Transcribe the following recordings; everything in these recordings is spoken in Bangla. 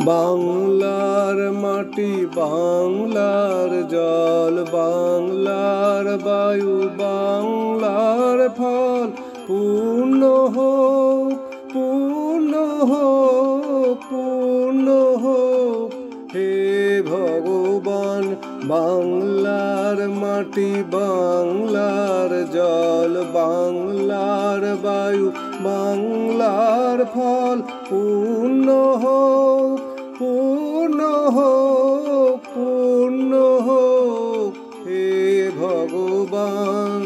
বাংলার মাটি বাংলার জল বাংলার বায়ু বাংলার ফল পূর্ণ হোক পূর্ণ হোক পূর্ণ হোক হে ভগবান। বাংলার মাটি বাংলার জল বাংলার বায়ু বাংলার ফল পূর্ণ হোক পূর্ণ হোক পূর্ণ হোক হে ভগবান।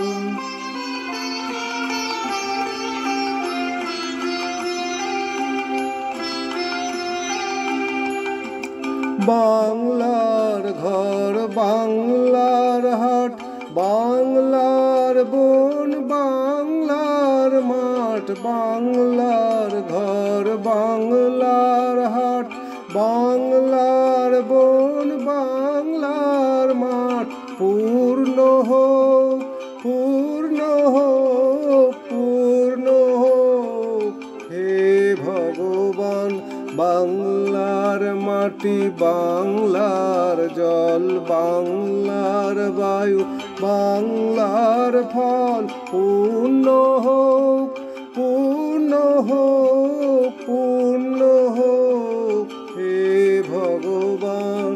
বাংলার ঘর বাংলার হাট বাংলার বন বাংলার মাঠ বাংলার ঘর বাংলার হাট বাংলার বন বাংলার মাঠ পূর্ণ হোক পূর্ণ হোক পূর্ণ হোক হে ভগবান। বাংলার মাটি বাংলার জল বাংলার বায়ু বাংলার ফল পূর্ণ হোক পূর্ণ হোক পূর্ণ হোক হে ভগবান।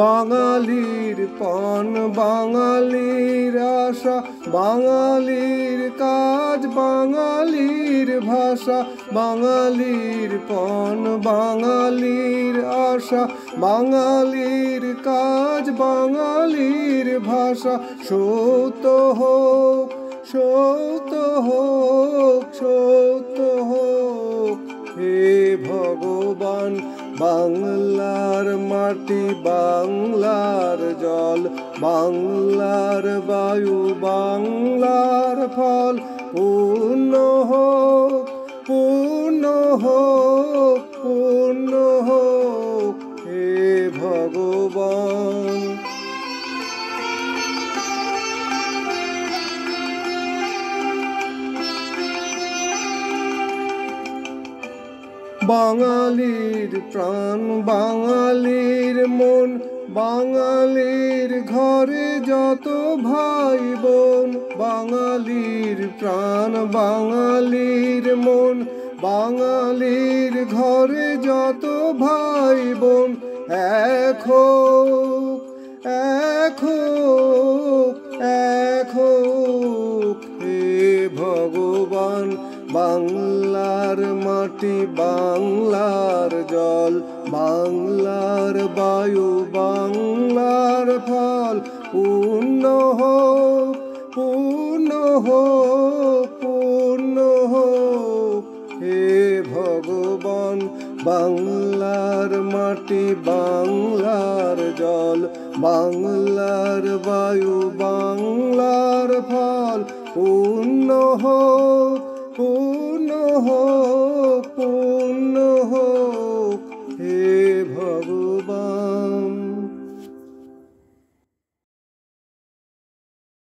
বাঙালির পান বাঙালির আশা বাঙালির কাজ বাঙালির ভাষা বাঙালির পান বাঙালির আশা বাঙালির কাজ বাঙালির ভাষা সত্য হোক সত্য হোক সত্য হোক হে ভগবান। বাংলার মাটি বাংলার জল বাংলার বায়ু বাংলার ফল পূর্ণ হোক পূর্ণ হোক পূর্ণ হোক হে ভগবান। বাঙালির প্রাণ বাঙালির মন বাঙালির ঘরে যত ভাই বোন বাঙালির প্রাণ বাঙালির মন বাঙালির ঘরে যত ভাই বোন এক হোক এক হোক এক হোক হে ভগবান। বাংলার মাটি বাংলার জল বাংলার বায়ু বাংলার ফল পূর্ণ হোক পূর্ণ হোক পূর্ণ হোক হে ভগবান। বাংলার মাটি বাংলার জল বাংলার বায়ু বাংলার ফল পূর্ণ হোক পূর্ণ হোক পূর্ণ হোক হে ভগবান।